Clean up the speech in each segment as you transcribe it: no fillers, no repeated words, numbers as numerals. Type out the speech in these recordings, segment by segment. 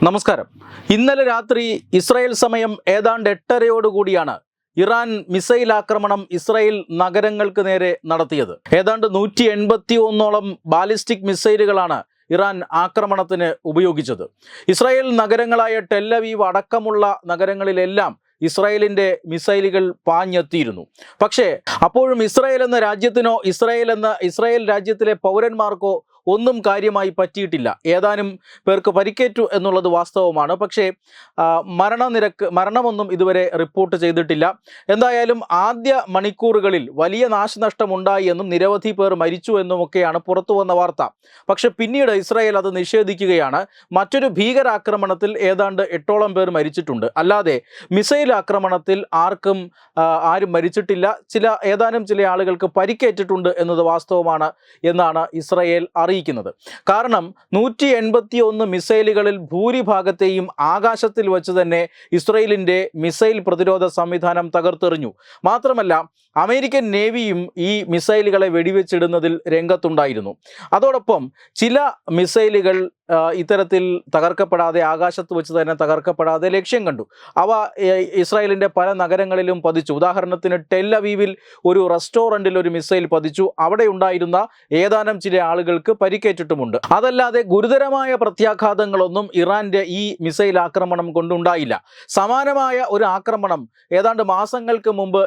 നമസ്കാരം. ഇന്നലെ രാത്രി ഇസ്രായേൽ സമയം ഏതാണ്ട് 8:30 ഇറാൻ മിസൈൽ ആക്രമണം ഇസ്രായേൽ നഗരങ്ങൾക്ക് നേരെ നടത്തിയത്. ഏതാണ്ട് 181ഓളം ബാലിസ്റ്റിക് മിസൈലുകളാണ് ഇറാൻ ആക്രമണത്തിന് ഉപയോഗിച്ചത്. ഇസ്രായേൽ നഗരങ്ങളായ ടെൽ അവീവ് അടക്കമുള്ള നഗരങ്ങളിലെല്ലാം ഇസ്രായേലിൻ്റെ മിസൈലുകൾ പാഞ്ഞെത്തിയിരുന്നു. പക്ഷേ അപ്പോഴും ഇസ്രായേൽ എന്ന രാജ്യത്തിനോ ഇസ്രായേൽ രാജ്യത്തിലെ പൗരന്മാർക്കോ ഒന്നും കാര്യമായി പറ്റിയിട്ടില്ല. ഏതാനും പേർക്ക് പരിക്കേറ്റു എന്നുള്ളത് വാസ്തവമാണ്. പക്ഷേ മരണമൊന്നും ഇതുവരെ റിപ്പോർട്ട് ചെയ്തിട്ടില്ല. എന്തായാലും ആദ്യ മണിക്കൂറുകളിൽ വലിയ നാശനഷ്ടമുണ്ടായി എന്നും നിരവധി പേർ മരിച്ചു എന്നുമൊക്കെയാണ് പുറത്തു വന്ന വാർത്ത. പക്ഷെ പിന്നീട് ഇസ്രായേൽ അത് നിഷേധിക്കുകയാണ്. മറ്റൊരു ഭീകരാക്രമണത്തിൽ ഏതാണ്ട് 8ഓളം പേർ മരിച്ചിട്ടുണ്ട്, അല്ലാതെ മിസൈൽ ആക്രമണത്തിൽ ആരും മരിച്ചിട്ടില്ല. ഏതാനും ചില ആളുകൾക്ക് പരിക്കേറ്റിട്ടുണ്ട് എന്നത് വാസ്തവമാണ് എന്നാണ് ഇസ്രായേൽ അറിയിക്കുന്നത്. കാരണം 181 മിസൈലുകളിൽ ഭൂരിഭാഗത്തെയും ആകാശത്തിൽ വെച്ച് തന്നെ ഇസ്രായേലിൻ്റെ മിസൈൽ പ്രതിരോധ സംവിധാനം തകർത്തെറിഞ്ഞു. മാത്രമല്ല, അമേരിക്കൻ നേവിയും ഈ മിസൈലുകളെ വെടിവെച്ചിടുന്നതിൽ രംഗത്തുണ്ടായിരുന്നു. അതോടൊപ്പം ചില മിസൈലുകൾ ഇത്തരത്തിൽ തകർക്കപ്പെടാതെ, ആകാശത്ത് വെച്ച് തന്നെ തകർക്കപ്പെടാതെ ലക്ഷ്യം കണ്ടു. അവ ഇസ്രായേലിൻ്റെ പല നഗരങ്ങളിലും പതിച്ചു. ഉദാഹരണത്തിന് ടെൽ അവീവിൽ ഒരു റെസ്റ്റോറൻറ്റിൽ ഒരു മിസൈൽ പതിച്ചു. അവിടെ ഉണ്ടായിരുന്ന ഏതാനും ചില ആളുകൾക്ക് പരിക്കേറ്റിട്ടുമുണ്ട്. അതല്ലാതെ ഗുരുതരമായ പ്രത്യാഘാതങ്ങളൊന്നും ഇറാൻ്റെ ഈ മിസൈൽ ആക്രമണം കൊണ്ടുണ്ടായില്ല. സമാനമായ ഒരു ആക്രമണം ഏതാണ്ട് മാസങ്ങൾക്ക് മുമ്പ്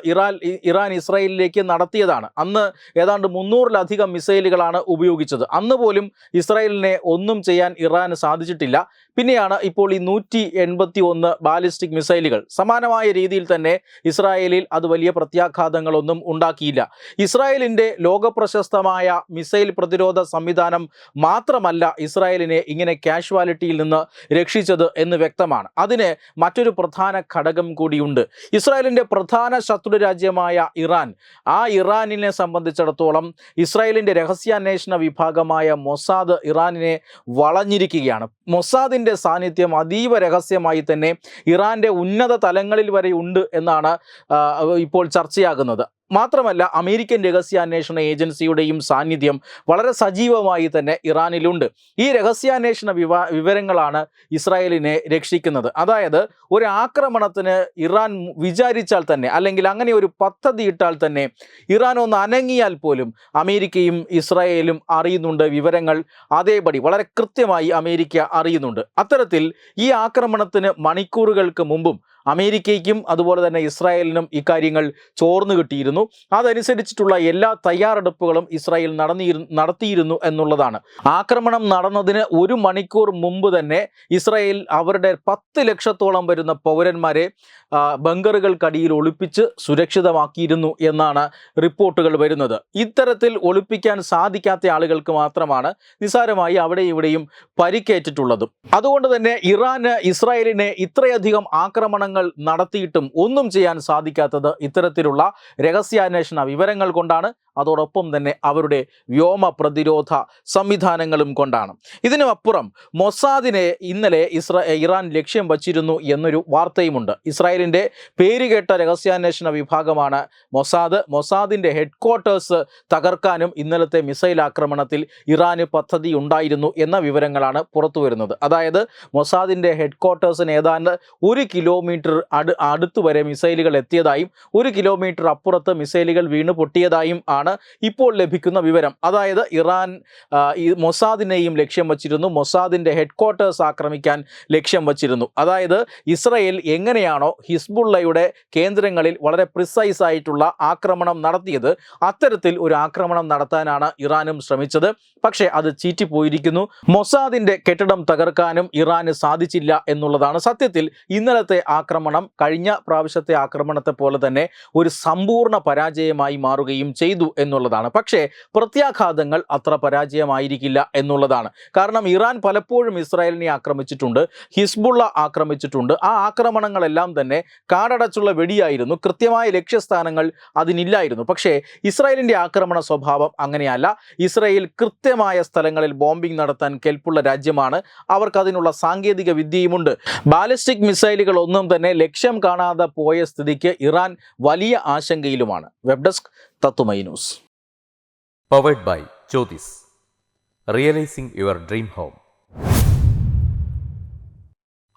ഇറാൻ ഇസ്രായേലിലേക്ക് നടത്തിയതാണ്. അന്ന് ഏതാണ്ട് 300-ലധികം മിസൈലുകളാണ് ഉപയോഗിച്ചത്. അന്ന് പോലും ഇസ്രായേലിനെ ഒന്നും ചെയ്യാൻ ഇറാന് സാധിച്ചിട്ടില്ല. പിന്നെയാണ് ഇപ്പോൾ ഈ 181 ബാലിസ്റ്റിക് മിസൈലുകൾ. സമാനമായ രീതിയിൽ തന്നെ ഇസ്രായേലിൽ അത് വലിയ പ്രത്യാഘാതങ്ങളൊന്നും ഉണ്ടാക്കിയില്ല. ഇസ്രായേലിൻ്റെ ലോകപ്രശസ്തമായ മിസൈൽ പ്രതിരോധ സംവിധാനം മാത്രമല്ല ഇസ്രായേലിനെ ഇങ്ങനെ കാഷ്വാലിറ്റിയിൽ നിന്ന് രക്ഷിച്ചത് എന്ന് വ്യക്തമാണ്. അതിന് മറ്റൊരു പ്രധാന ഘടകം കൂടിയുണ്ട്. ഇസ്രായേലിൻ്റെ പ്രധാന ശത്രു രാജ്യമായ ഇറാനിനെ സംബന്ധിച്ചിടത്തോളം ഇസ്രായേലിൻ്റെ രഹസ്യാന്വേഷണ വിഭാഗമായ മൊസാദ് ഇറാനിനെ വളഞ്ഞിരിക്കുകയാണ്. മൊസാദിൻ്റെ സാന്നിധ്യം അതീവ രഹസ്യമായി തന്നെ ഇറാൻ്റെ ഉന്നത തലങ്ങളിൽ വരെ ഉണ്ട് എന്നാണ് ഇപ്പോൾ ചർച്ചയാകുന്നത്. മാത്രമല്ല, അമേരിക്കൻ രഹസ്യാന്വേഷണ ഏജൻസിയുടെയും സാന്നിധ്യം വളരെ സജീവമായി തന്നെ ഇറാനിലുണ്ട്. ഈ രഹസ്യാന്വേഷണ വിവരങ്ങളാണ് ഇസ്രായേലിനെ രക്ഷിക്കുന്നത്. അതായത്, ഒരു ആക്രമണത്തിന് ഇറാൻ വിചാരിച്ചാൽ തന്നെ, അല്ലെങ്കിൽ അങ്ങനെ ഒരു പദ്ധതി ഇട്ടാൽ തന്നെ, ഇറാൻ ഒന്ന് അനങ്ങിയാൽ പോലും അമേരിക്കയും ഇസ്രായേലും അറിയുന്നുണ്ട്. വിവരങ്ങൾ അതേപടി വളരെ കൃത്യമായി അമേരിക്ക അറിയുന്നുണ്ട്. അത്തരത്തിൽ ഈ ആക്രമണത്തിന് മണിക്കൂറുകൾക്ക് മുമ്പും അമേരിക്കയ്ക്കും അതുപോലെ തന്നെ ഇസ്രായേലിനും ഇക്കാര്യങ്ങൾ ചോർന്നു കിട്ടിയിരുന്നു. അതനുസരിച്ചിട്ടുള്ള എല്ലാ തയ്യാറെടുപ്പുകളും ഇസ്രായേൽ നടത്തിയിരുന്നു എന്നുള്ളതാണ്. ആക്രമണം നടന്നതിന് 1 മണിക്കൂർ മുമ്പ് തന്നെ ഇസ്രായേൽ അവരുടെ 10 ലക്ഷത്തോളം വരുന്ന പൗരന്മാരെ ബങ്കറുകൾക്കടിയിൽ ഒളിപ്പിച്ച് സുരക്ഷിതമാക്കിയിരുന്നു എന്നാണ് റിപ്പോർട്ടുകൾ വരുന്നത്. ഇത്തരത്തിൽ ഒളിപ്പിക്കാൻ സാധിക്കാത്ത ആളുകൾക്ക് മാത്രമാണ് നിസ്സാരമായി അവിടെ ഇവിടെയും പരിക്കേറ്റിട്ടുള്ളതും. അതുകൊണ്ട് തന്നെ ഇറാന് ഇസ്രായേലിനെ ഇത്രയധികം ആക്രമണങ്ങൾ നടത്തിയിട്ടും ഒന്നും ചെയ്യാൻ സാധിക്കാത്തത് ഇത്തരത്തിലുള്ള രഹസ്യാന്വേഷണ വിവരങ്ങൾ കൊണ്ടാണ്. അതോടൊപ്പം തന്നെ അവരുടെ വ്യോമ പ്രതിരോധ സംവിധാനങ്ങളും കൊണ്ടാണ്. ഇതിനുമപ്പുറം മൊസാദിനെ ഇന്നലെ ഇറാൻ ലക്ഷ്യം വച്ചിരുന്നു എന്നൊരു വാർത്തയുമുണ്ട്. ഇസ്രായേലിൻ്റെ പേരുകേട്ട രഹസ്യാന്വേഷണ വിഭാഗമാണ് മൊസാദിൻ്റെ ഹെഡ്ക്വാർട്ടേഴ്സ് തകർക്കാനും ഇന്നലത്തെ മിസൈൽ ആക്രമണത്തിൽ ഇറാന് പദ്ധതി ഉണ്ടായിരുന്നു എന്ന വിവരങ്ങളാണ് പുറത്തു വരുന്നത്. അതായത്, മൊസാദിൻ്റെ ഹെഡ്ക്വാർട്ടേഴ്സിന് ഏതാണ്ട് 1 കിലോമീറ്റർ അടുത്ത് വരെ മിസൈലുകൾ എത്തിയതായും 1 കിലോമീറ്റർ അപ്പുറത്ത് മിസൈലുകൾ വീണ് പൊട്ടിയതായും ആണ് ഇപ്പോൾ ലഭിക്കുന്ന വിവരം. അതായത്, ഇറാൻ ഈ മൊസാദിനെയും ലക്ഷ്യം വച്ചിരുന്നു, മൊസാദിൻ്റെ ഹെഡ്ക്വാർട്ടേഴ്സ് ആക്രമിക്കാൻ ലക്ഷ്യം വച്ചിരുന്നു. അതായത്, ഇസ്രായേൽ എങ്ങനെയാണോ ഹിസ്ബുള്ളയുടെ കേന്ദ്രങ്ങളിൽ വളരെ പ്രിസൈസ് ആയിട്ടുള്ള ആക്രമണം നടത്തിയത്, അത്തരത്തിൽ ഒരു ആക്രമണം നടത്താനാണ് ഇറാനും ശ്രമിച്ചത്. പക്ഷേ അത് ചീറ്റിപ്പോയിരിക്കുന്നു. മൊസാദിൻ്റെ കെട്ടിടം തകർക്കാനും ഇറാന് സാധിച്ചില്ല എന്നുള്ളതാണ് സത്യത്തിൽ ഇന്നലത്തെ ആക്രമണം കഴിഞ്ഞ പ്രാവശ്യത്തെ ആക്രമണത്തെ പോലെ തന്നെ ഒരു സമ്പൂർണ്ണ പരാജയമായി മാറുകയും ചെയ്തു എന്നുള്ളതാണ്. പക്ഷേ പ്രത്യാഘാതങ്ങൾ അത്ര പരാജയമായിരിക്കില്ല എന്നുള്ളതാണ്. കാരണം ഇറാൻ പലപ്പോഴും ഇസ്രായേലിനെ ആക്രമിച്ചിട്ടുണ്ട്, ഹിസ്ബുള്ള ആക്രമിച്ചിട്ടുണ്ട്. ആ ആക്രമണങ്ങളെല്ലാം തന്നെ കാടടച്ചുള്ള വെടിയായിരുന്നു. കൃത്യമായ ലക്ഷ്യസ്ഥാനങ്ങൾ അതിനില്ലായിരുന്നു. പക്ഷേ ഇസ്രായേലിൻ്റെ ആക്രമണ സ്വഭാവം അങ്ങനെയല്ല. ഇസ്രായേൽ കൃത്യമായ സ്ഥലങ്ങളിൽ ബോംബിംഗ് നടത്താൻ കെൽപ്പുള്ള രാജ്യമാണ്. അവർക്കതിനുള്ള സാങ്കേതിക വിദ്യയുമുണ്ട്. ബാലിസ്റ്റിക് മിസൈലുകൾ ഒന്നും തന്നെ ലക്ഷ്യം കാണാതെ പോയ സ്ഥിതിക്ക് ഇറാൻ വലിയ ആശങ്കയിലുമാണ്. വെബ് ഡെസ്ക് തത്തുമൈ news. Powered by Jyothis, realising your dream home.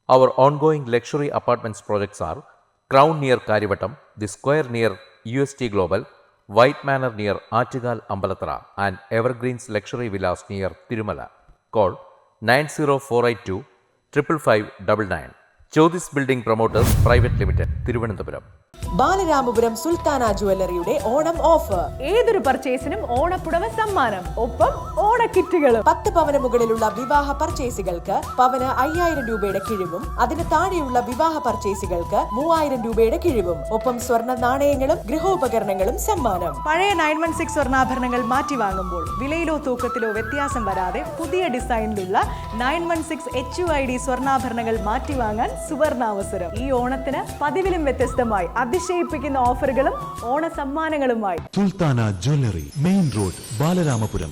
Our ongoing luxury apartments projects are Crown near Karivattam, The Square near UST Global, White Manor near Achigal Ambalatra, and Evergreens Luxury Villas near Tirumala. Call 90482 55599. Chodis Building Promoters Private Limited, Thiruvananthapuram. Balaramapuram Sultana ജുവല്ലറിയുടെ Onam offer. ഏതൊരു പർച്ചേസിനും ഓണപ്പുടവ സമ്മാനം, ഒപ്പം ഓണക്കിറ്റുകളും. 10 പവന് മുകളിലുള്ള വിവാഹ പർച്ചേസുകൾക്ക് പവന് 5000 രൂപയുടെ കിഴിവും അതിന് താഴെയുള്ള വിവാഹ പർച്ചേസുകൾക്ക് 3000 രൂപയുടെ കിഴിവും, ഒപ്പം സ്വർണ്ണ നാണയങ്ങളും ഗൃഹോപകരണങ്ങളും സമ്മാനം. പഴയ 916 സ്വർണ്ണാഭരണങ്ങൾ മാറ്റി വാങ്ങുമ്പോൾ വിലയിലോ തൂക്കത്തിലോ വ്യത്യാസം വരാതെ പുതിയ ഡിസൈനിലുള്ള 916 HUID സ്വർണ്ണാഭരണങ്ങൾ മാറ്റി വാങ്ങാൻ സുവർണാവസരം. ഈ ഓണത്തിന് പതിവിലും വ്യത്യസ്തമായി അതിശയിപ്പിക്കുന്ന ഓഫറുകളും ഓണ സമ്മാനങ്ങളുമായി Sultana jewellery, main road, Balaramapuram.